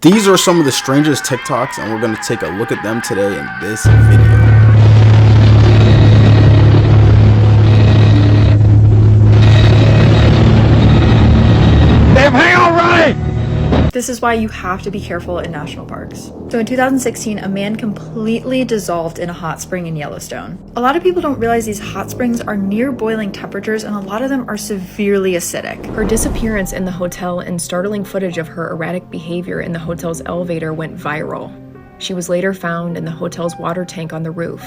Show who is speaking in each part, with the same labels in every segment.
Speaker 1: These are some of the strangest TikToks, and we're going to take a look at them today in this video.
Speaker 2: Damn, hang on, Ronnie!
Speaker 3: This is why you have to be careful in national parks. So in 2016, a man completely dissolved in a hot spring in Yellowstone. A lot of people don't realize these hot springs are near boiling temperatures, and a lot of them are severely acidic. Her disappearance in the hotel and startling footage of her erratic behavior in the hotel's elevator went viral. She was later found in the hotel's water tank on the roof,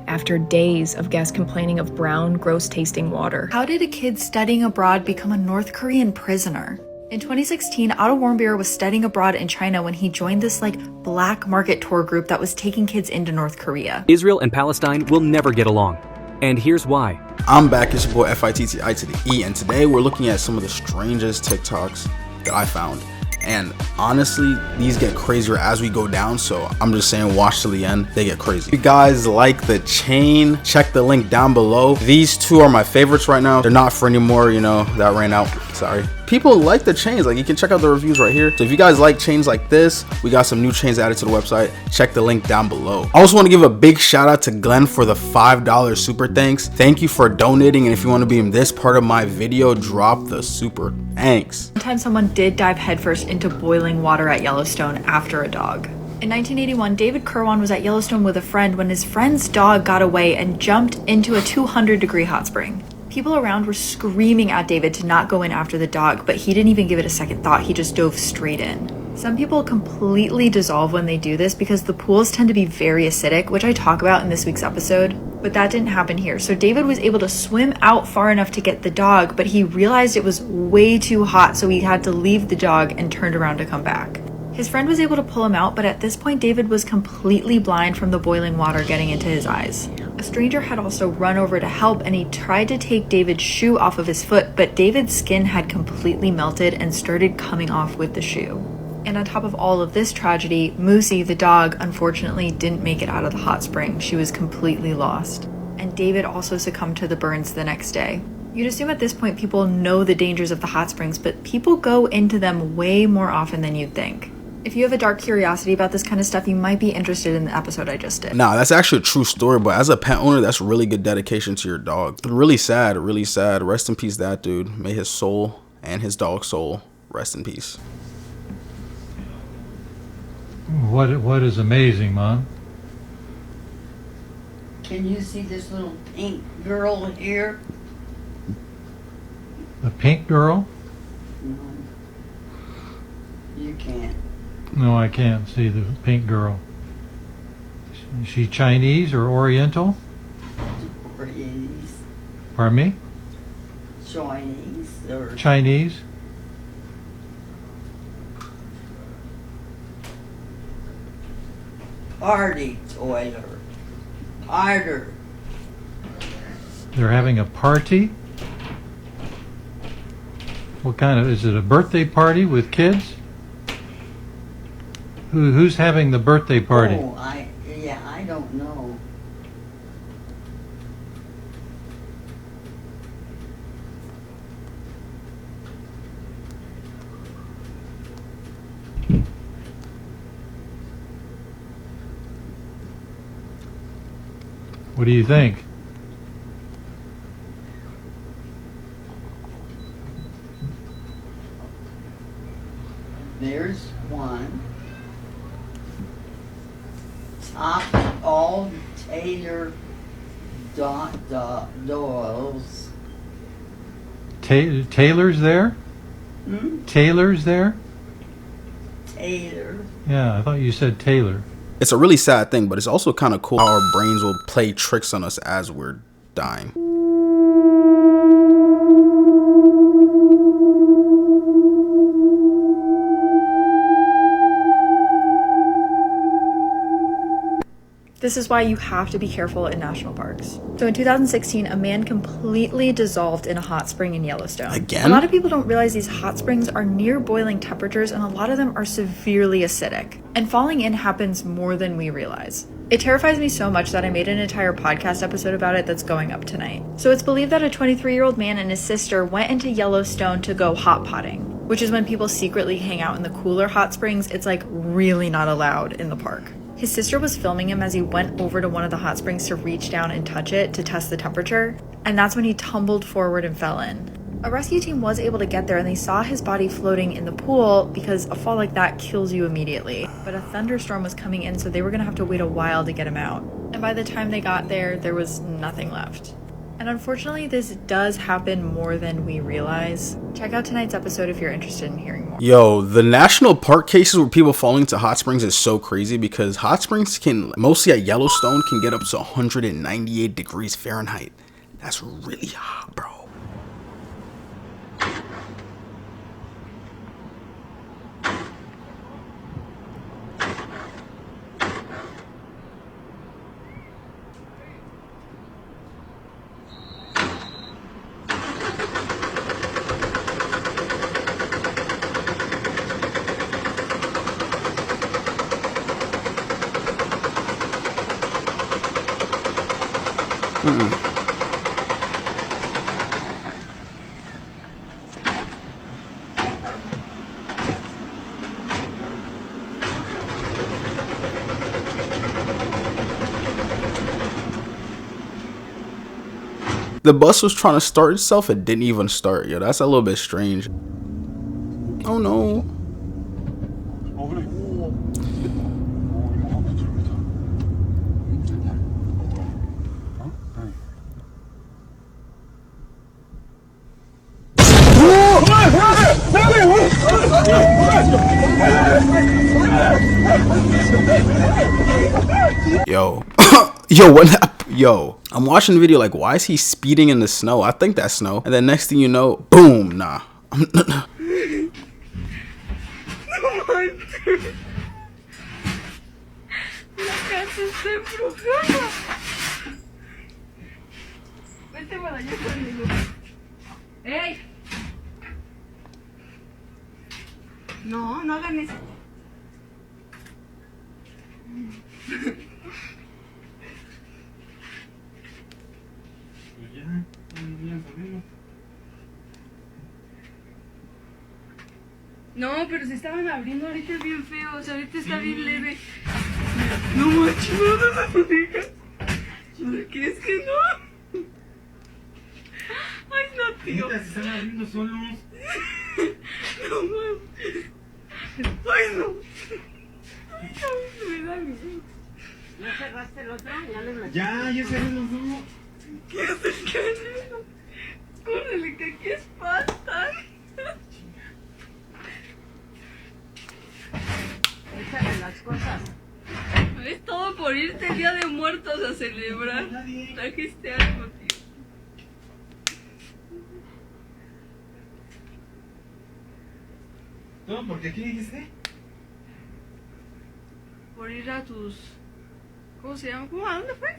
Speaker 3: after days of guests complaining of brown, gross-tasting water. How did a kid studying abroad become a North Korean prisoner? In 2016, Otto Warmbier was studying abroad in China when he joined this black market tour group that was taking kids into North Korea.
Speaker 4: Israel and Palestine will never get along. And here's why.
Speaker 1: I'm back, it's your boy Fittie to the E, and today we're looking at some of the strangest TikToks that I found. And honestly, these get crazier as we go down, so I'm just saying watch till the end, they get crazy. If you guys like the chain, check the link down below. These two are my favorites right now. They're not for anymore, you know, that ran out, sorry. People like the chains, you can check out the reviews right here. So if you guys like chains like this, we got some new chains added to the website. Check the link down below. I also want to give a big shout out to Glenn for the $5 super thanks. Thank you for donating, and if you want to be in this part of my video, drop the super thanks.
Speaker 3: One time someone did dive headfirst into boiling water at Yellowstone after a dog. In 1981, David Kirwan was at Yellowstone with a friend when his friend's dog got away and jumped into a 200-degree hot spring. People around were screaming at David to not go in after the dog, but he didn't even give it a second thought. He just dove straight in. Some people completely dissolve when they do this because the pools tend to be very acidic, which I talk about in this week's episode, but that didn't happen here. So David was able to swim out far enough to get the dog, but he realized it was way too hot, so he had to leave the dog and turned around to come back. His friend was able to pull him out, but at this point David was completely blind from the boiling water getting into his eyes. A stranger had also run over to help, and he tried to take David's shoe off of his foot, but David's skin had completely melted and started coming off with the shoe. And on top of all of this tragedy, Moosey, the dog, unfortunately didn't make it out of the hot spring. She was completely lost. And David also succumbed to the burns the next day. You'd assume at this point people know the dangers of the hot springs, but people go into them way more often than you'd think. If you have a dark curiosity about this kind of stuff, you might be interested in the episode I just did.
Speaker 1: Nah, that's actually a true story, but as a pet owner, that's really good dedication to your dog. Really sad, really sad. Rest in peace, that dude. May his soul and his dog's soul rest in peace.
Speaker 2: What is amazing, Mom?
Speaker 5: Can you see this little pink girl here?
Speaker 2: The pink girl?
Speaker 5: No. You can't.
Speaker 2: No, I can't see the pink girl. Is she Chinese or Oriental?
Speaker 5: Chinese.
Speaker 2: Pardon me?
Speaker 5: Chinese. Or
Speaker 2: Chinese?
Speaker 5: party toiler. Harder.
Speaker 2: They're having a party? What kind of, is it a birthday party with kids? Who's having the birthday party?
Speaker 5: Oh, I don't know.
Speaker 2: What do you think?
Speaker 5: There's one. Top all Taylor Doyle's.
Speaker 2: Taylor's there?
Speaker 5: Hmm?
Speaker 2: Taylor's there?
Speaker 5: Taylor.
Speaker 2: Yeah, I thought you said Taylor.
Speaker 1: It's a really sad thing, but it's also kind of cool how our brains will play tricks on us as we're dying.
Speaker 3: This is why you have to be careful in national parks. So in 2016, a man completely dissolved in a hot spring in Yellowstone.
Speaker 1: Again?
Speaker 3: A lot of people don't realize these hot springs are near boiling temperatures, and a lot of them are severely acidic. And falling in happens more than we realize. It terrifies me so much that I made an entire podcast episode about it that's going up tonight. So it's believed that a 23-year-old man and his sister went into Yellowstone to go hot potting. which is when people secretly hang out in the cooler hot springs. It's like really not allowed in the park. His sister was filming him as he went over to one of the hot springs to reach down and touch it to test the temperature, and that's when he tumbled forward and fell in. A rescue team was able to get there and they saw his body floating in the pool because a fall like that kills you immediately. But a thunderstorm was coming in, so they were gonna have to wait a while to get him out. And by the time they got there, there was nothing left. And unfortunately, this does happen more than we realize. Check out tonight's episode if you're interested in hearing more.
Speaker 1: Yo, the national park cases where people falling into hot springs is so crazy because hot springs can, mostly at Yellowstone, can get up to 198 degrees Fahrenheit. That's really hot, bro. The bus was trying to start itself, it didn't even start. Yo, that's a little bit strange. Oh no. Yo. Yo, what happened? Yo, I'm watching the video like, why is he speeding in the snow? I think that's snow. And then next thing you know, boom, nah.
Speaker 5: ¡Ey! No, no hagan eso. No, pero se estaban abriendo, ahorita es bien feo, o sea, ahorita está bien leve. No manches, no lo digas. ¿Por qué es que no? Ay, no, tío.
Speaker 6: Se están abriendo solos.
Speaker 5: No mames. Ay, no. Ay, no, me da miedo. ¿Ya cerraste el otro?
Speaker 6: Ya cerré los dos.
Speaker 5: ¿Qué haces, Canelo? Córrele, que aquí espantan. Échale las cosas. Es todo por irte el Día de Muertos a celebrar. Trajiste algo, tío.
Speaker 6: No, porque ¿qué dijiste?
Speaker 5: Por ir a tus... ¿Cómo se llama? ¿Cómo? ¿A dónde fue?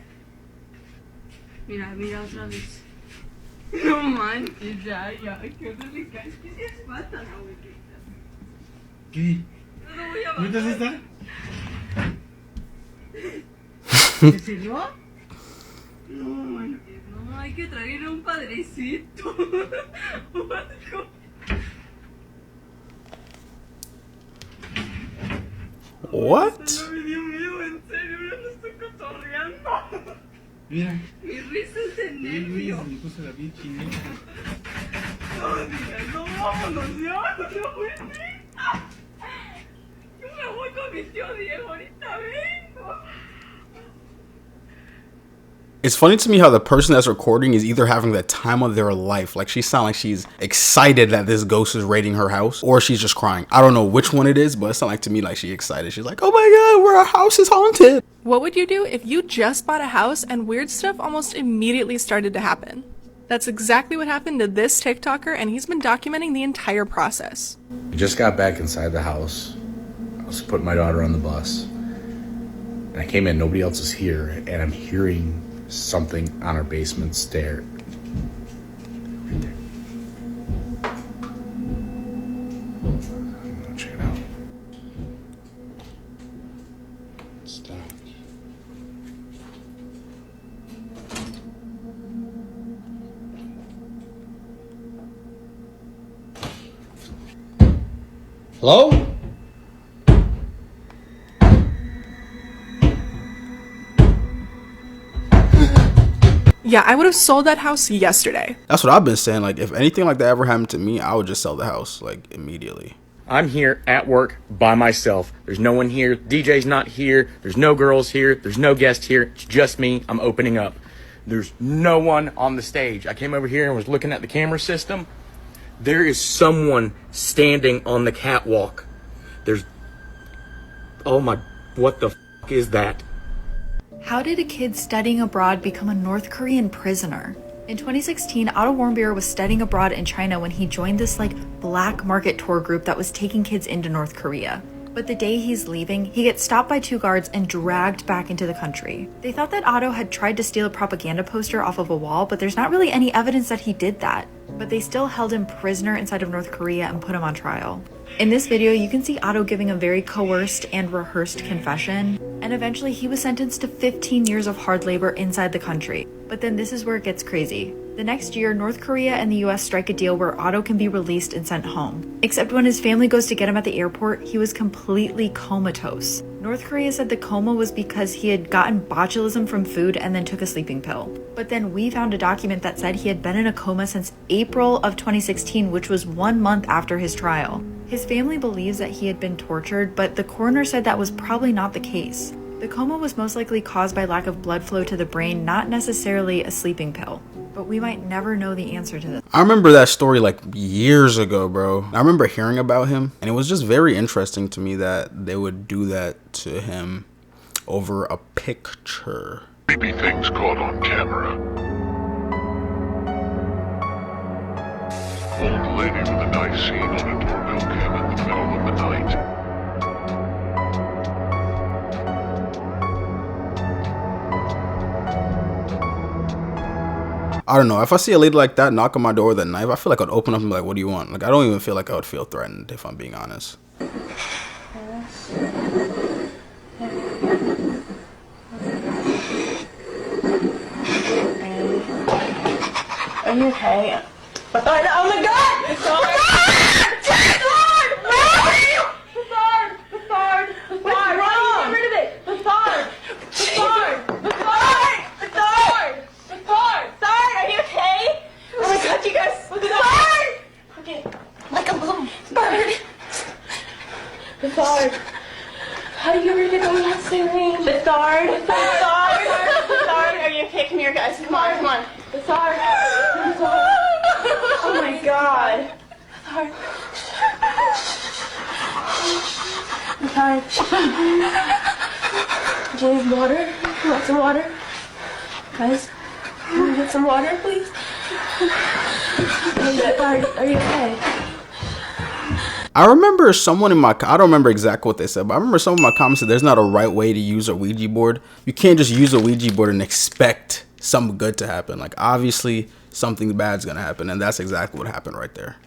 Speaker 5: Mira, mira otra vez. No manches, ya, que no le caes. ¿Qué se espanta, abuelita?
Speaker 6: ¿Qué?
Speaker 5: No voy a bajar.
Speaker 6: ¿Ahorita está?
Speaker 5: ¿Se cerró? No manches, no, hay que traer a un padrecito. O algo.
Speaker 1: What?
Speaker 5: No me dio miedo, en serio, no lo estoy cotorreando.
Speaker 6: Mira.
Speaker 5: Mi risa es de nervio.
Speaker 6: Me puse la piel chinita.
Speaker 5: No me digas, no, vámonos ya, no voy a... Yo me voy con mi tío Diego, ahorita vengo.
Speaker 1: It's funny to me how the person that's recording is either having the time of their life, like she sounds like she's excited that this ghost is raiding her house, or she's just crying. I don't know which one it is, but it sounds like to me like she's excited. She's like, oh my god, our house is haunted.
Speaker 7: What would you do if you just bought a house and weird stuff almost immediately started to happen? That's exactly what happened to this TikToker, and he's been documenting the entire process.
Speaker 8: I just got back inside the house. I was putting my daughter on the bus. And I came in, nobody else is here, and I'm hearing something on our basement stair. Right there. I'm gonna check it out. Stop.
Speaker 1: Hello?
Speaker 7: Yeah, I would have sold that house yesterday.
Speaker 1: That's what I've been saying. Like, if anything like that ever happened to me, I would just sell the house, like, immediately.
Speaker 8: I'm here at work by myself. There's no one here. DJ's not here. There's no girls here. There's no guest here. It's just me. I'm opening up. There's no one on the stage. I came over here and was looking at the camera system. There is someone standing on the catwalk. Oh my, what the f is that?
Speaker 3: How did a kid studying abroad become a North Korean prisoner? In 2016, Otto Warmbier was studying abroad in China when he joined this black market tour group that was taking kids into North Korea. But the day he's leaving, he gets stopped by 2 guards and dragged back into the country. They thought that Otto had tried to steal a propaganda poster off of a wall, but there's not really any evidence that he did that. But they still held him prisoner inside of North Korea and put him on trial. In this video, you can see Otto giving a very coerced and rehearsed confession, and eventually he was sentenced to 15 years of hard labor inside the country. But then this is where it gets crazy. The next year, North Korea and the US strike a deal where Otto can be released and sent home. Except when his family goes to get him at the airport, he was completely comatose. North Korea said the coma was because he had gotten botulism from food and then took a sleeping pill. But then we found a document that said he had been in a coma since April of 2016, which was 1 month after his trial. His family believes that he had been tortured, but the coroner said that was probably not the case. The coma was most likely caused by lack of blood flow to the brain, not necessarily a sleeping pill. But we might never know the answer to this.
Speaker 1: I remember that story years ago, bro. I remember hearing about him, and it was just very interesting to me that they would do that to him over a picture.
Speaker 9: Creepy things caught on camera. Old lady with a knife seen on a doorbell cam in the middle of the night.
Speaker 1: I don't know. If I see a lady like that knock on my door with a knife, I feel like I'd open up and be like, what do you want? I don't even feel like I would feel threatened, if I'm being honest.
Speaker 5: Are you okay? Oh my god! It's all right. How do you read it on that screen? Bethard. Are you okay? Come here, guys. Come on. Bethard. Oh my god. Bethard. Do you need water? You want some water? Guys, can we get some water, please? Hey, Bethard, are you okay?
Speaker 1: I remember someone in my, I don't remember exactly what they said, but I remember some of my comments said there's not a right way to use a Ouija board. You can't just use a Ouija board and expect something good to happen. Obviously something bad's gonna happen, and that's exactly what happened right there.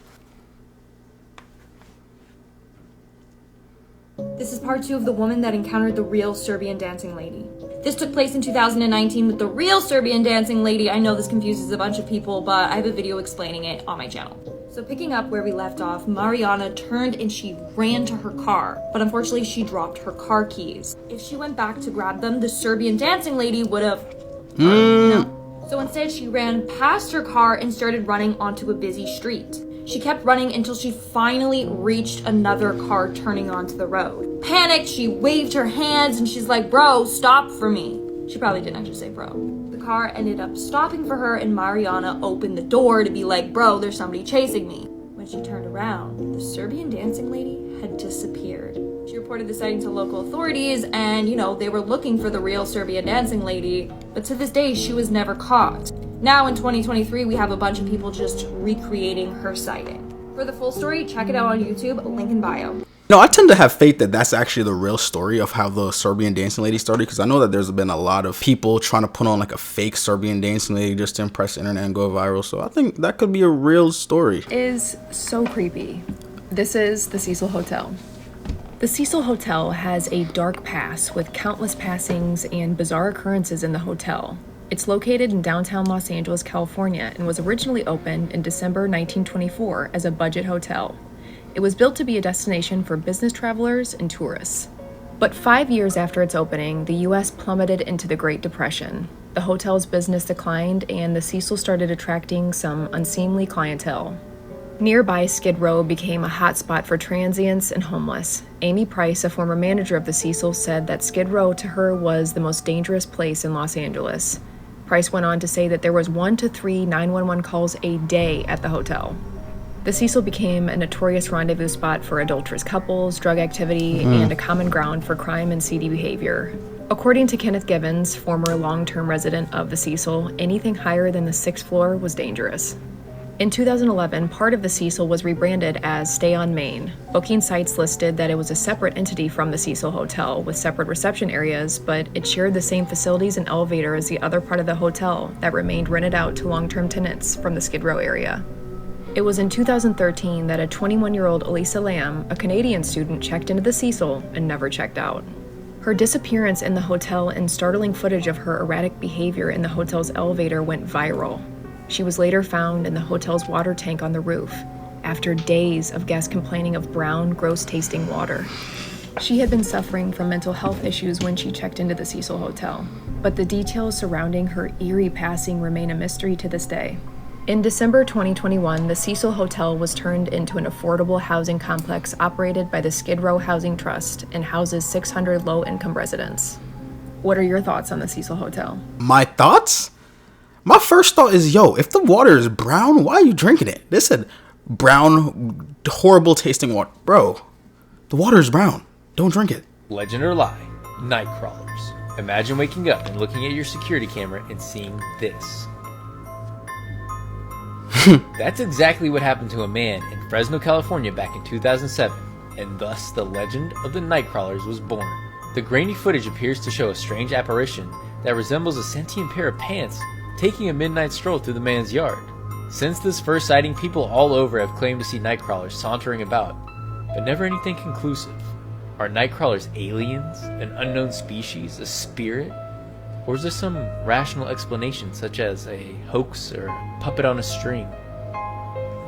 Speaker 10: This is part 2 of the woman that encountered the real Serbian dancing lady. This took place in 2019 with the real Serbian dancing lady. I know this confuses a bunch of people, but I have a video explaining it on my channel. So picking up where we left off, Mariana turned and she ran to her car, but unfortunately she dropped her car keys. If she went back to grab them, the Serbian dancing lady would have, So instead she ran past her car and started running onto a busy street. She kept running until she finally reached another car turning onto the road. Panicked, she waved her hands and she's like, bro, stop for me. She probably didn't actually say bro. The car ended up stopping for her and Mariana opened the door to be like, bro, there's somebody chasing me. When she turned around, the Serbian dancing lady had disappeared. She reported the sighting to local authorities and, they were looking for the real Serbian dancing lady, but to this day, she was never caught. Now in 2023, we have a bunch of people just recreating her sighting. For the full story, check it out on YouTube, link in bio.
Speaker 1: No, I tend to have faith that that's actually the real story of how the Serbian dancing lady started, because I know that there's been a lot of people trying to put on a fake Serbian dancing lady just to impress the internet and go viral. So I think that could be a real story.
Speaker 11: Is so creepy. This is the Cecil Hotel. The Cecil Hotel has a dark past with countless passings and bizarre occurrences in the hotel. It's located in downtown Los Angeles, California, and was originally opened in December 1924 as a budget hotel. It was built to be a destination for business travelers and tourists. But 5 years after its opening, the U.S. plummeted into the Great Depression. The hotel's business declined, and the Cecil started attracting some unseemly clientele. Nearby Skid Row became a hotspot for transients and homeless. Amy Price, a former manager of the Cecil, said that Skid Row to her was the most dangerous place in Los Angeles. Price went on to say that there was 1 to 3 911 calls a day at the hotel. The Cecil became a notorious rendezvous spot for adulterous couples, drug activity, and a common ground for crime and seedy behavior. According to Kenneth Givens, former long-term resident of the Cecil, anything higher than the 6th floor was dangerous. In 2011, part of the Cecil was rebranded as Stay on Main. Booking sites listed that it was a separate entity from the Cecil Hotel with separate reception areas, but it shared the same facilities and elevator as the other part of the hotel that remained rented out to long-term tenants from the Skid Row area. It was in 2013 that a 21-year-old Elisa Lamb, a Canadian student, checked into the Cecil and never checked out. Her disappearance in the hotel and startling footage of her erratic behavior in the hotel's elevator went viral. She was later found in the hotel's water tank on the roof, after days of guests complaining of brown, gross-tasting water. She had been suffering from mental health issues when she checked into the Cecil Hotel, but the details surrounding her eerie passing remain a mystery to this day. In December 2021, the Cecil Hotel was turned into an affordable housing complex operated by the Skid Row Housing Trust and houses 600 low-income residents. What are your thoughts on the Cecil Hotel?
Speaker 1: My thoughts? My first thought is, yo, if the water is brown, why are you drinking it? They said brown, horrible tasting water. Bro, the water is brown. Don't drink it.
Speaker 12: Legend or lie, Nightcrawlers. Imagine waking up and looking at your security camera and seeing this. That's exactly what happened to a man in Fresno, California back in 2007, and thus the legend of the Nightcrawlers was born. The grainy footage appears to show a strange apparition that resembles a sentient pair of pants taking a midnight stroll through the man's yard. Since this first sighting, people all over have claimed to see Nightcrawlers sauntering about, but never anything conclusive. Are Nightcrawlers aliens, an unknown species, a spirit? Or is there some rational explanation such as a hoax or a puppet on a string?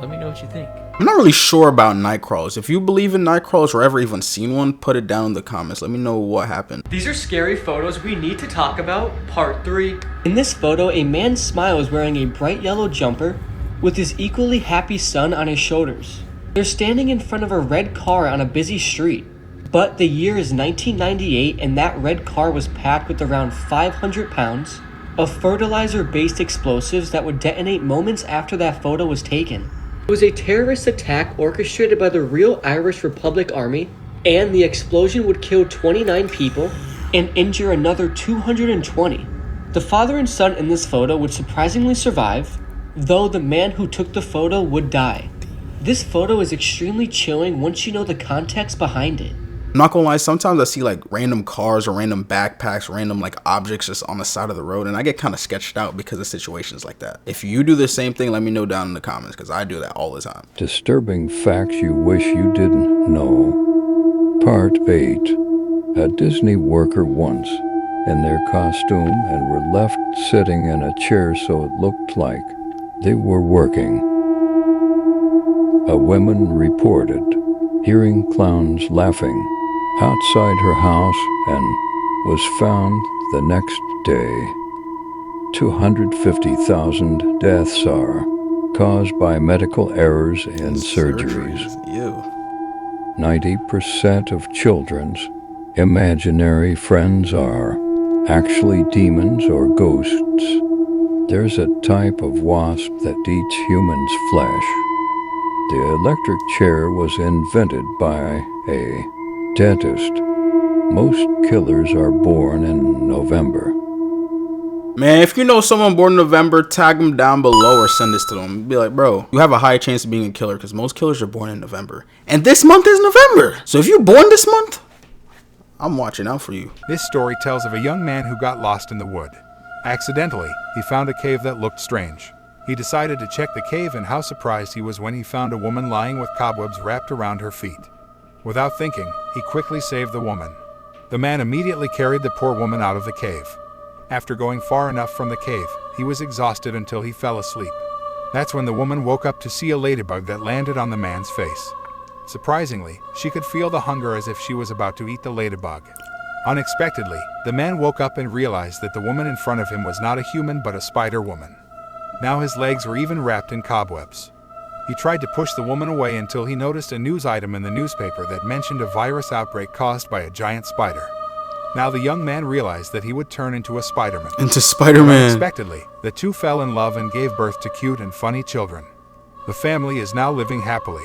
Speaker 12: Let me know what you think.
Speaker 1: I'm not really sure about Nightcrawlers. If you believe in Nightcrawlers or ever even seen one, put it down in the comments. Let me know what happened.
Speaker 13: These are scary photos we need to talk about. Part 3. In this photo, a man's smile is wearing a bright yellow jumper with his equally happy son on his shoulders. They're standing in front of a red car on a busy street. But the year is 1998 and that red car was packed with around 500 pounds of fertilizer-based explosives that would detonate moments after that photo was taken. It was a terrorist attack orchestrated by the real Irish Republic Army, and the explosion would kill 29 people and injure another 220. The father and son in this photo would surprisingly survive, though the man who took the photo would die. This photo is extremely chilling once you know the context behind it.
Speaker 1: I'm not gonna lie, sometimes I see like random cars or random backpacks, random like objects just on the side of the road, and I get kind of sketched out because of situations like that. If you do the same thing, let me know down in the comments, because I do that all the time.
Speaker 14: Disturbing facts you wish you didn't know. Part 8. A Disney worker once in their costume and were left sitting in a chair so it looked like they were working. A woman reported hearing clowns laughing outside her house and was found the next day. 250,000 deaths are caused by medical errors in surgeries. 90% of children's imaginary friends are actually demons or ghosts. There's a type of wasp that eats humans' flesh. The electric chair was invented by a dentist. Most killers are born in November.
Speaker 1: Man, if you know someone born in November, tag them down below or send this to them. Be like, bro, you have a high chance of being a killer because most killers are born in November. And this month is November. So if you're born this month, I'm watching out for you.
Speaker 15: This story tells of a young man who got lost in the wood. Accidentally, he found a cave that looked strange. He decided to check the cave, and how surprised he was when he found a woman lying with cobwebs wrapped around her feet. Without thinking, he quickly saved the woman. The man immediately carried the poor woman out of the cave. After going far enough from the cave, he was exhausted until he fell asleep. That's when the woman woke up to see a ladybug that landed on the man's face. Surprisingly, she could feel the hunger as if she was about to eat the ladybug. Unexpectedly, the man woke up and realized that the woman in front of him was not a human but a spider woman. Now his legs were even wrapped in cobwebs. He tried to push the woman away until he noticed a news item in the newspaper that mentioned a virus outbreak caused by a giant spider. Now the young man realized that he would turn into a Spider-Man.
Speaker 1: Into Spider-Man.
Speaker 15: Unexpectedly, the two fell in love and gave birth to cute and funny children. The family is now living happily.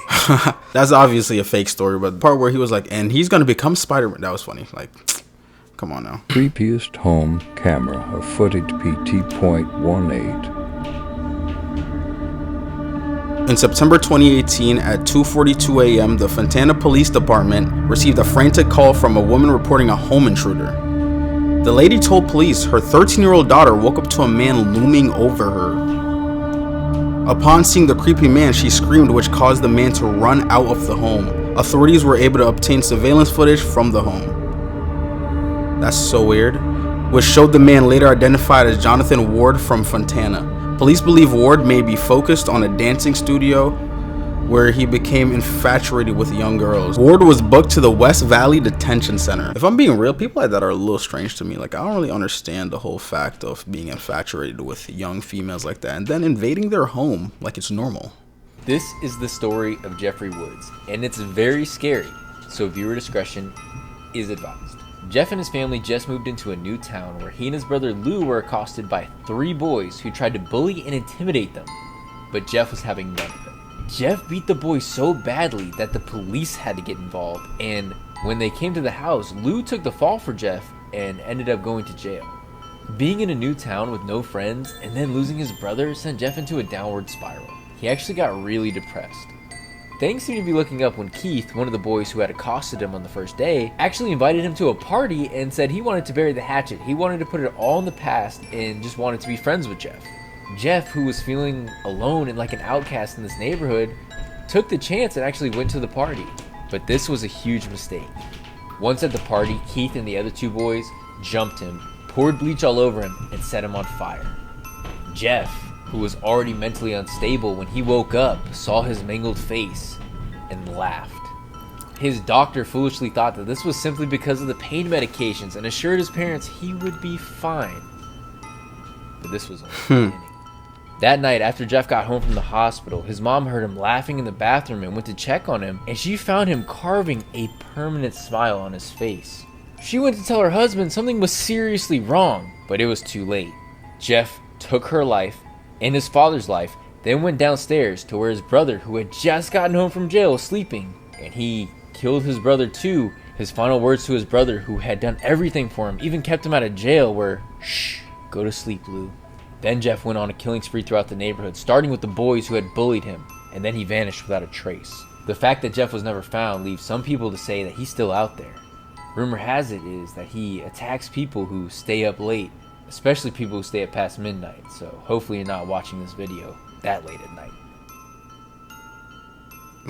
Speaker 1: That's obviously a fake story, but the part where he was like, and he's gonna become Spider-Man, that was funny. Like, come on now.
Speaker 14: Creepiest home camera of footage PT.18.
Speaker 1: In September 2018 at 2:42 a.m., the Fontana Police Department received a frantic call from a woman reporting a home intruder. The lady told police her 13-year-old daughter woke up to a man looming over her. Upon seeing the creepy man, she screamed, which caused the man to run out of the home. Authorities were able to obtain surveillance footage from the home. That's so weird. Which showed the man later identified as Jonathan Ward from Fontana. Police believe Ward may be focused on a dancing studio where he became infatuated with young girls. Ward was booked to the West Valley Detention Center. If I'm being real, people like that are a little strange to me. Like, I don't really understand the whole fact of being infatuated with young females like that and then invading their home like it's normal.
Speaker 12: This is the story of Jeffrey Woods, and it's very scary, so viewer discretion is advised. Jeff and his family just moved into a new town where he and his brother Lou were accosted by 3 boys who tried to bully and intimidate them, but Jeff was having none of it. Jeff beat the boys so badly that the police had to get involved, and when they came to the house, Lou took the fall for Jeff and ended up going to jail. Being in a new town with no friends and then losing his brother sent Jeff into a downward spiral. He actually got really depressed. Things seemed to be looking up when Keith, one of the boys who had accosted him on the first day, actually invited him to a party and said he wanted to bury the hatchet. He wanted to put it all in the past and just wanted to be friends with Jeff. Jeff, who was feeling alone and like an outcast in this neighborhood, took the chance and actually went to the party. But this was a huge mistake. Once at the party, Keith and the other 2 boys jumped him, poured bleach all over him, and set him on fire. Jeff, who was already mentally unstable when he woke up, saw his mangled face and laughed. His doctor foolishly thought that this was simply because of the pain medications and assured his parents he would be fine. But this was only the beginning. That night, after Jeff got home from the hospital, his mom heard him laughing in the bathroom and went to check on him, and she found him carving a permanent smile on his face. She went to tell her husband something was seriously wrong, but it was too late. Jeff took her life and his father's life, then went downstairs to where his brother, who had just gotten home from jail, was sleeping, and he killed his brother too. His final words to his brother, who had done everything for him, even kept him out of jail, were, "Shh, go to sleep, Lou." Then Jeff went on a killing spree throughout the neighborhood, starting with the boys who had bullied him, and then he vanished without a trace. The fact that Jeff was never found leaves some people to say that he's still out there. Rumor has it is that he attacks people who stay up late, especially people who stay up past midnight, so hopefully you're not watching this video that late at night.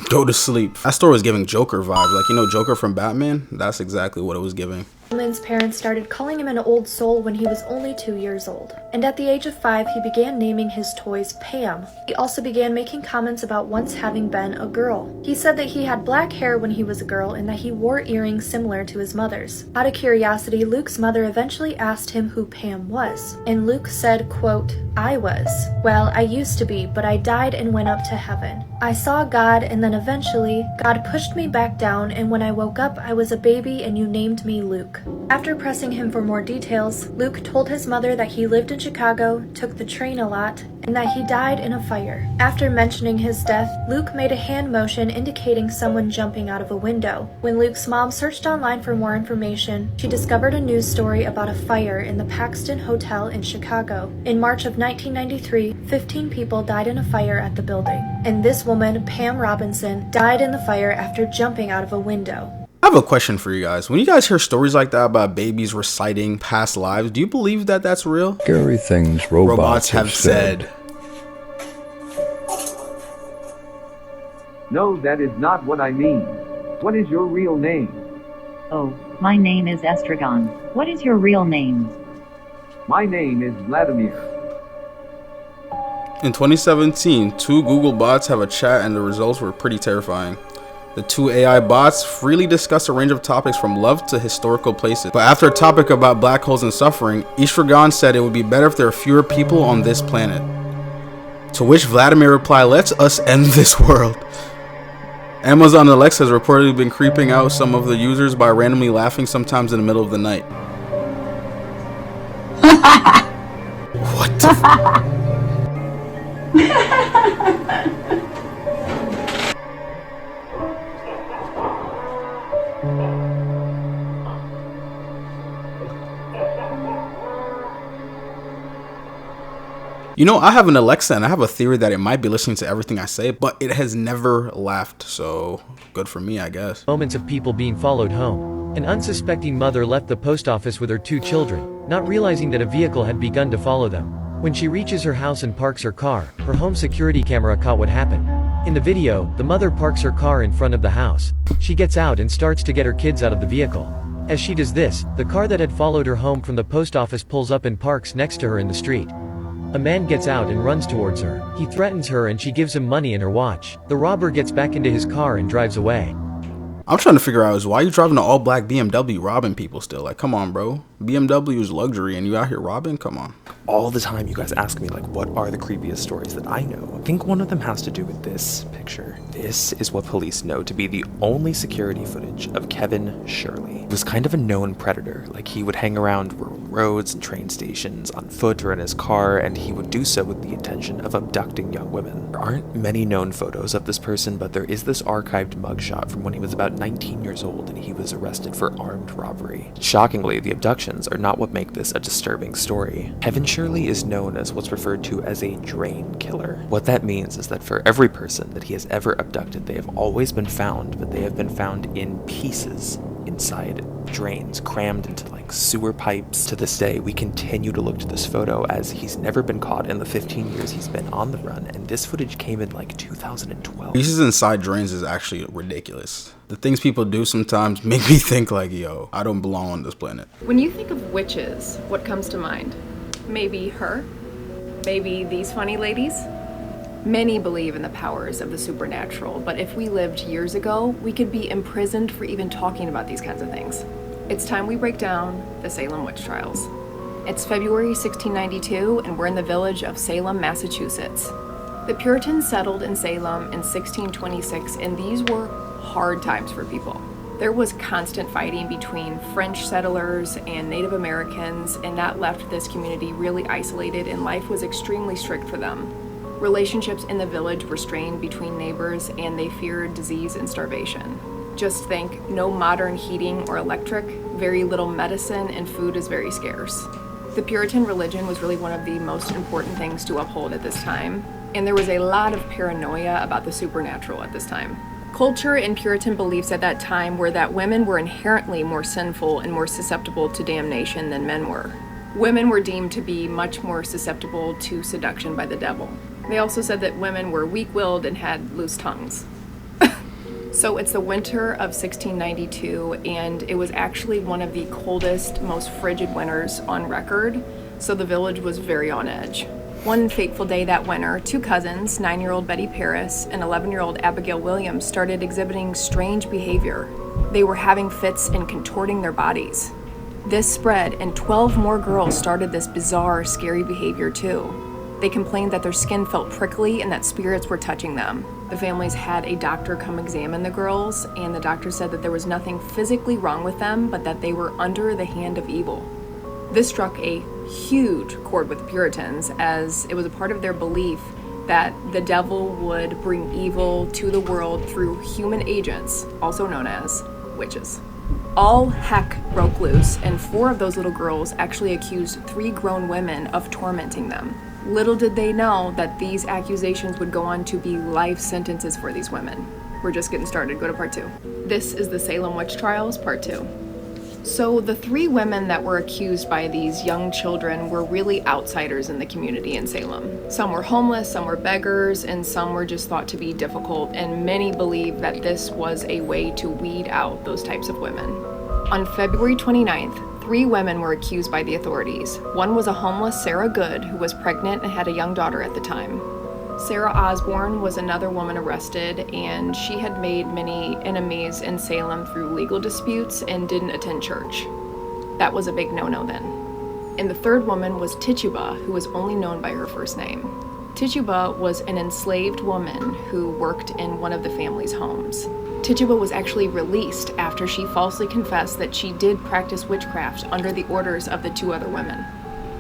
Speaker 1: Go to sleep. That story was giving Joker vibes. Like, you know, Joker from Batman? That's exactly what it was giving.
Speaker 16: Lynn's parents started calling him an old soul when he was only 2 years old. And at the age of 5, he began naming his toys Pam. He also began making comments about once having been a girl. He said that he had black hair when he was a girl and that he wore earrings similar to his mother's. Out of curiosity, Luke's mother eventually asked him who Pam was. And Luke said, quote, "I was. Well, I used to be, but I died and went up to heaven. I saw God, and then eventually, God pushed me back down, and when I woke up, I was a baby and you named me Luke." After pressing him for more details, Luke told his mother that he lived in Chicago, took the train a lot, and that he died in a fire. After mentioning his death, Luke made a hand motion indicating someone jumping out of a window. When Luke's mom searched online for more information, she discovered a news story about a fire in the Paxton Hotel in Chicago. In March of 1993, 15 people died in a fire at the building. And this woman, Pam Robinson, died in the fire after jumping out of a window.
Speaker 1: I have a question for you guys. When you guys hear stories like that about babies reciting past lives, do you believe that that's real?
Speaker 14: Scary things robots have said.
Speaker 17: No, that is not what I mean. What is your real name?
Speaker 18: Oh, my name is Estragon. What is your real name?
Speaker 17: My name is Vladimir.
Speaker 1: In 2017, 2 Google bots have a chat and the results were pretty terrifying. The two AI bots freely discuss a range of topics from love to historical places. But after a topic about black holes and suffering, xxxtentacion said it would be better if there are fewer people on this planet. To which Vladimir replied, "Let us end this world." Amazon Alexa has reportedly been creeping out some of the users by randomly laughing sometimes in the middle of the night. What the You know, I have an Alexa and I have a theory that it might be listening to everything I say, but it has never laughed, so good for me, I guess.
Speaker 19: Moments of people being followed home. An unsuspecting mother left the post office with her 2 children, not realizing that a vehicle had begun to follow them. When she reaches her house and parks her car, her home security camera caught what happened. In the video, the mother parks her car in front of the house. She gets out and starts to get her kids out of the vehicle. As she does this, the car that had followed her home from the post office pulls up and parks next to her in the street. A man gets out and runs towards her. He threatens her and she gives him money and her watch. The robber gets back into his car and drives away.
Speaker 1: I'm trying to figure out is why you driving an all-black BMW robbing people still? Like, come on, bro. BMW is luxury and you out here robbing? Come on.
Speaker 20: All the time you guys ask me, like, what are the creepiest stories that I know? I think one of them has to do with this picture. This is what police know to be the only security footage of Kevin Shirley. He was kind of a known predator. Like, he would hang around rural roads and train stations on foot or in his car, and he would do so with the intention of abducting young women. There aren't many known photos of this person, but there is this archived mugshot from when he was about 19 years old and he was arrested for armed robbery. Shockingly, the abductions are not what make this a disturbing story. Kevin Shirley is known as what's referred to as a drain killer. What that means is that for every person that he has ever abducted, they have always been found, but they have been found in pieces inside drains, crammed into like sewer pipes. To this day, we continue to look to this photo as he's never been caught in the 15 years he's been on the run, and this footage came in like 2012.
Speaker 1: Pieces inside drains is actually ridiculous. The things people do sometimes make me think like, yo, I don't belong on this planet.
Speaker 11: When you think of witches, what comes to mind? Maybe her? Maybe these funny ladies? Many believe in the powers of the supernatural, but if we lived years ago, we could be imprisoned for even talking about these kinds of things. It's time we break down the Salem witch trials. It's February 1692, and we're in the village of Salem, Massachusetts. The Puritans settled in Salem in 1626, and these were hard times for people. There was constant fighting between French settlers and Native Americans, and that left this community really isolated, and life was extremely strict for them. Relationships in the village were strained between neighbors, and they feared disease and starvation. Just think, no modern heating or electric, very little medicine, and food is very scarce. The Puritan religion was really one of the most important things to uphold at this time, and there was a lot of paranoia about the supernatural at this time. Culture and Puritan beliefs at that time were that women were inherently more sinful and more susceptible to damnation than men were. Women were deemed to be much more susceptible to seduction by the devil. They also said that women were weak-willed and had loose tongues. So it's the winter of 1692, and it was actually one of the coldest, most frigid winters on record, so the village was very on edge. One fateful day that winter, 2 cousins, 9-year-old Betty Paris and 11-year-old Abigail Williams, started exhibiting strange behavior. They were having fits and contorting their bodies. This spread, and 12 more girls started this bizarre, scary behavior too. They complained that their skin felt prickly and that spirits were touching them. The families had a doctor come examine the girls, and the doctor said that there was nothing physically wrong with them, but that they were under the hand of evil. This struck a huge chord with the Puritans, as it was a part of their belief that the devil would bring evil to the world through human agents, also known as witches. All heck broke loose, and 4 of those little girls actually accused 3 grown women of tormenting them. Little did they know that these accusations would go on to be life sentences for these women. We're just getting started. Go to part 2. This is the Salem witch trials, part 2. So the 3 women that were accused by these young children were really outsiders in the community in Salem. Some were homeless, some were beggars, and some were just thought to be difficult, and many believe that this was a way to weed out those types of women. On February 29th, 3 women were accused by the authorities. One was a homeless Sarah Good, who was pregnant and had a young daughter at the time. Sarah Osborne was another woman arrested, and she had made many enemies in Salem through legal disputes and didn't attend church. That was a big no-no then. And the third woman was Tituba, who was only known by her first name. Tituba was an enslaved woman who worked in one of the family's homes. Tituba was actually released after she falsely confessed that she did practice witchcraft under the orders of the two other women.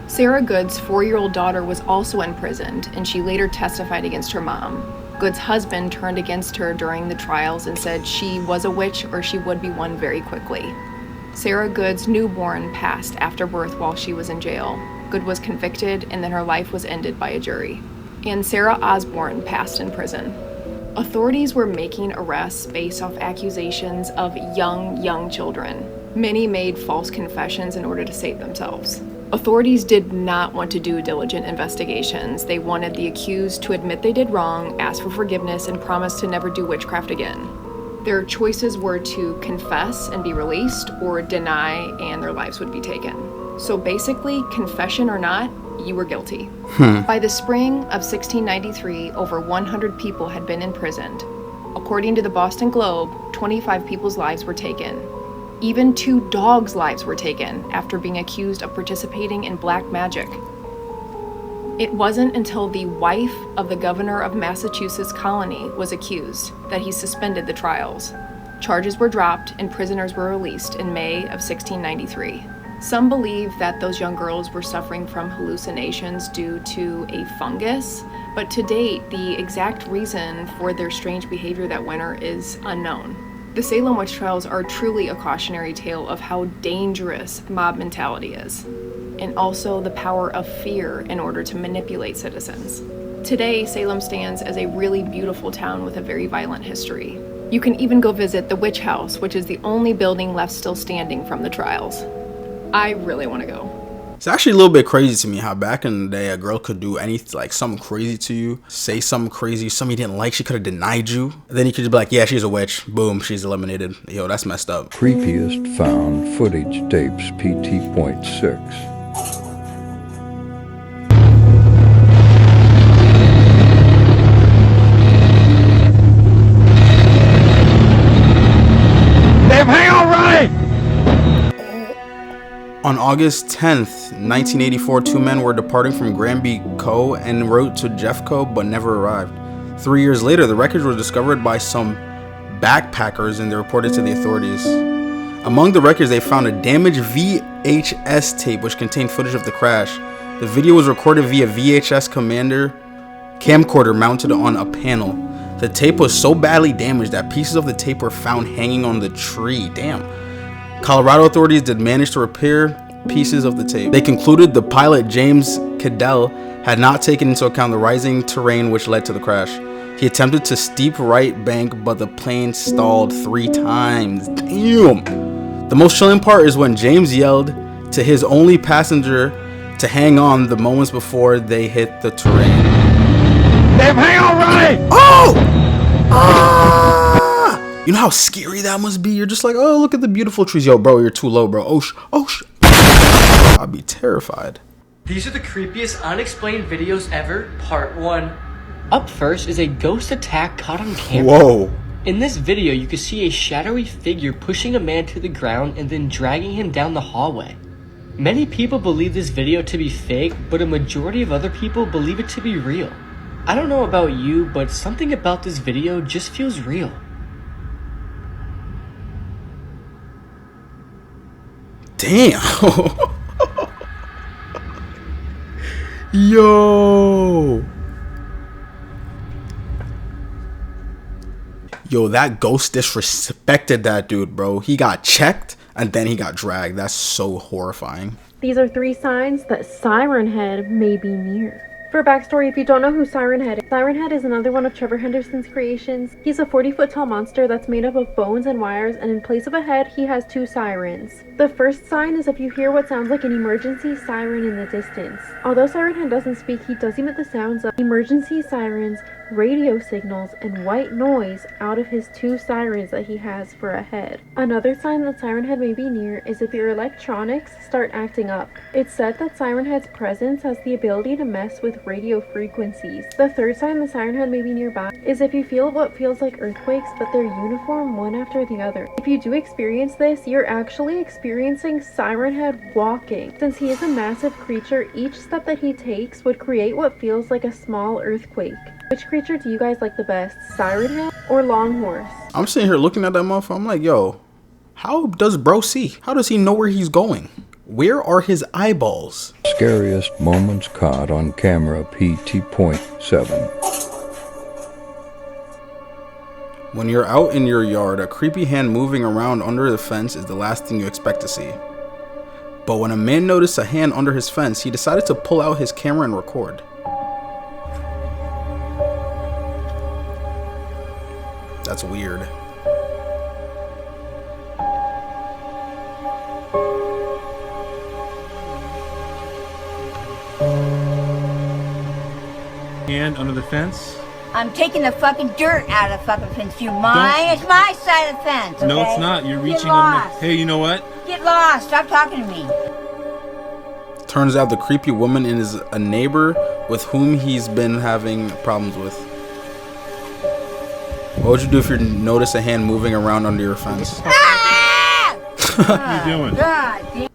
Speaker 11: Sarah Good's 4-year-old daughter was also imprisoned, and she later testified against her mom. Good's husband turned against her during the trials and said she was a witch or she would be one very quickly. Sarah Good's newborn passed after birth while she was in jail. Good was convicted, and then her life was ended by a jury. And Sarah Osborne passed in prison. Authorities were making arrests based off accusations of young children. Many made false confessions in order to save themselves. Authorities did not want to do diligent investigations. They wanted the accused to admit they did wrong, ask for forgiveness, and promise to never do witchcraft again. Their choices were to confess and be released, or deny and their lives would be taken. So basically, confession or not, you were guilty. By the spring of 1693, over 100 people had been imprisoned. According to the Boston Globe, 25 people's lives were taken. Even 2 dogs' lives were taken after being accused of participating in black magic. It wasn't until the wife of the governor of Massachusetts colony was accused that he suspended the trials. Charges were dropped and prisoners were released in May of 1693. Some believe that those young girls were suffering from hallucinations due to a fungus, but to date, the exact reason for their strange behavior that winter is unknown. The Salem witch trials are truly a cautionary tale of how dangerous mob mentality is, and also the power of fear in order to manipulate citizens. Today, Salem stands as a really beautiful town with a very violent history. You can even go visit the Witch House, which is the only building left still standing from the trials. I really want to go.
Speaker 1: It's actually a little bit crazy to me how back in the day a girl could do anything, like something crazy to you, say something crazy, something you didn't like, she could have denied you. And then you could just be like, yeah, she's a witch. Boom, she's eliminated. Yo, that's messed up.
Speaker 14: Creepiest found footage tapes PT.6.
Speaker 1: On August 10th, 1984, 2 men were departing from Granby Co. en route to Jeffco but never arrived. 3 years later, the wreckage was discovered by some backpackers and they reported to the authorities. Among the wreckage, they found a damaged VHS tape which contained footage of the crash. The video was recorded via VHS camcorder mounted on a panel. The tape was so badly damaged that pieces of the tape were found hanging on the tree. Damn. Colorado authorities did manage to repair pieces of the tape. They concluded the pilot, James Cadell, had not taken into account the rising terrain which led to the crash. He attempted to steep right bank, but the plane stalled 3 times. Damn! The most chilling part is when James yelled to his only passenger to hang on the moments before they hit the terrain.
Speaker 6: Damn, hang on, right!
Speaker 1: Oh! You know how scary that must be? You're just like, oh, look at the beautiful trees. Yo, bro, you're too low, bro. I'd be terrified.
Speaker 13: These are the creepiest unexplained videos ever, part 1. Up first is a ghost attack caught on camera.
Speaker 1: Whoa.
Speaker 13: In this video, you can see a shadowy figure pushing a man to the ground and then dragging him down the hallway. Many people believe this video to be fake, but a majority of other people believe it to be real. I don't know about you, but something about this video just feels real.
Speaker 1: Damn. Yo, that ghost disrespected that dude, bro. He got checked and then he got dragged. That's so horrifying.
Speaker 21: These are 3 signs that Siren Head may be near. For backstory, if you don't know who Siren Head is another one of Trevor Henderson's creations. He's a 40-foot tall monster that's made up of bones and wires, and in place of a head, he has 2 sirens. The first sign is if you hear what sounds like an emergency siren in the distance. Although Siren Head doesn't speak, he does emit the sounds of emergency sirens, radio signals, and white noise out of his 2 sirens that he has for a head. Another sign that Siren Head may be near is if your electronics start acting up. It's said that Siren Head's presence has the ability to mess with radio frequencies. The third sign the Siren Head may be nearby is if you feel what feels like earthquakes, but they're uniform one after the other. If you do experience this, you're actually experiencing Siren Head walking. Since he is a massive creature, each step that he takes would create what feels like a small earthquake. Which creature do you guys like the best, Siren Head or Longhorse?
Speaker 1: I'm sitting here looking at that motherfucker. I'm like, yo, how does bro see? How does he know where he's going? Where are his eyeballs?
Speaker 14: Scariest moments caught on camera PT.7.
Speaker 1: When you're out in your yard, a creepy hand moving around under the fence is the last thing you expect to see. But when a man noticed a hand under his fence, he decided to pull out his camera and record. That's weird.
Speaker 4: Hand under the fence?
Speaker 22: I'm taking the fucking dirt out of the fucking fence. You mine? It's my side of the fence. Okay?
Speaker 4: No, it's not. You're reaching
Speaker 22: under.
Speaker 4: Hey, you know what?
Speaker 22: Get lost. Stop talking to me.
Speaker 1: Turns out the creepy woman is a neighbor with whom he's been having problems with. What would you do if you notice a hand moving around under your fence?
Speaker 4: What are you doing?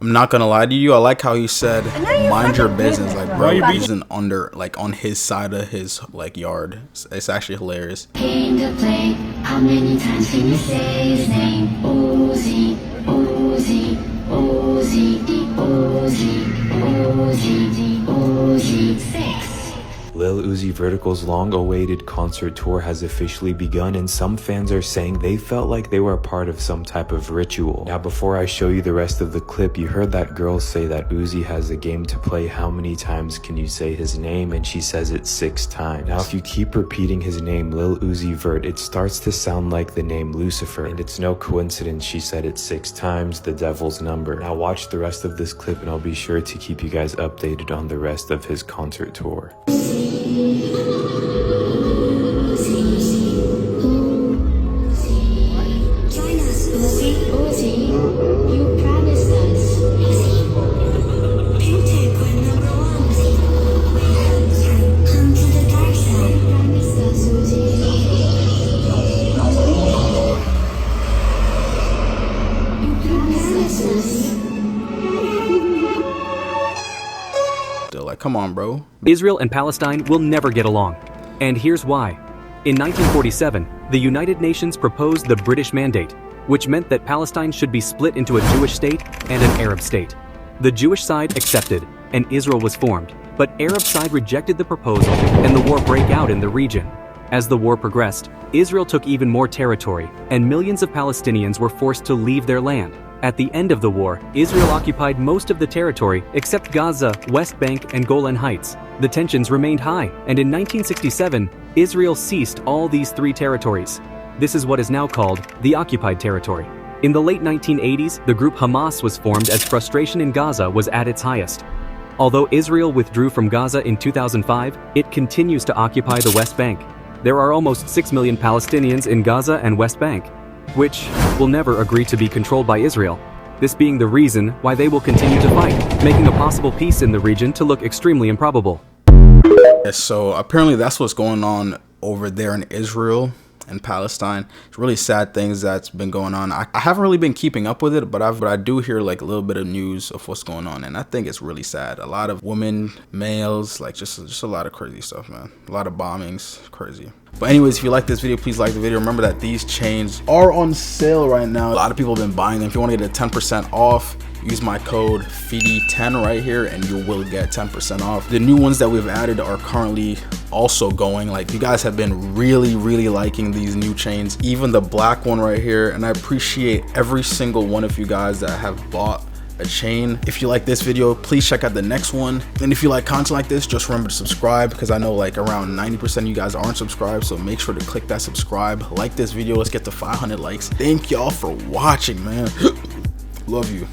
Speaker 1: I'm not gonna lie to you. I like how he said, "Mind your business." Like, bro, he's under, like, on his side of his like yard. It's actually hilarious.
Speaker 23: How many times can you say his name? Uzi, Uzi, Uzi, Uzi, Uzi, Uzi, 6.
Speaker 20: Lil Uzi Vert's long-awaited concert tour has officially begun, and some fans are saying they felt like they were a part of some type of ritual. Now, before I show you the rest of the clip, you heard that girl say that Uzi has a game to play. How many times can you say his name? And she says it 6 times. Now, if you keep repeating his name, Lil Uzi Vert, it starts to sound like the name Lucifer, and it's no coincidence she said it 6 times, the devil's number. Now, watch the rest of this clip, and I'll be sure to keep you guys updated on the rest of his concert tour.
Speaker 1: Like, come on, bro.
Speaker 24: Israel and Palestine will never get along. And here's why. In 1947, the United Nations proposed the British Mandate, which meant that Palestine should be split into a Jewish state and an Arab state. The Jewish side accepted, and Israel was formed, but Arab side rejected the proposal, and the war broke out in the region. As the war progressed, Israel took even more territory, and millions of Palestinians were forced to leave their land. At the end of the war, Israel occupied most of the territory except Gaza, West Bank, and Golan Heights. The tensions remained high, and in 1967, Israel ceased all these 3 territories. This is what is now called the occupied territory. In the late 1980s, the group Hamas was formed as frustration in Gaza was at its highest. Although Israel withdrew from Gaza in 2005, it continues to occupy the West Bank. There are almost 6 million Palestinians in Gaza and West Bank, which will never agree to be controlled by Israel, this being the reason why they will continue to fight, making a possible peace in the region to look extremely improbable.
Speaker 1: Yeah, so apparently that's what's going on over there in Israel and Palestine. It's really sad things that's been going on. I haven't really been keeping up with it, but I do hear like a little bit of news of what's going on, and I think it's really sad. A lot of women, males, like just a lot of crazy stuff, man. A lot of bombings, crazy. But anyways, if you like this video, please like the video. Remember that these chains are on sale right now. A lot of people have been buying them. If you want to get a 10% off, use my code Fittie10 right here and you will get 10% off. The new ones that we've added are currently also going. Like, you guys have been really liking these new chains, even the black one right here, and I appreciate every single one of you guys that have bought a chain. If you like this video, please check out the next one, and if you like content like this, just remember to subscribe, because I know like around 90% of you guys aren't subscribed, so make sure to click that subscribe, like this video. Let's get to 500 likes. Thank y'all for watching, man. Love you.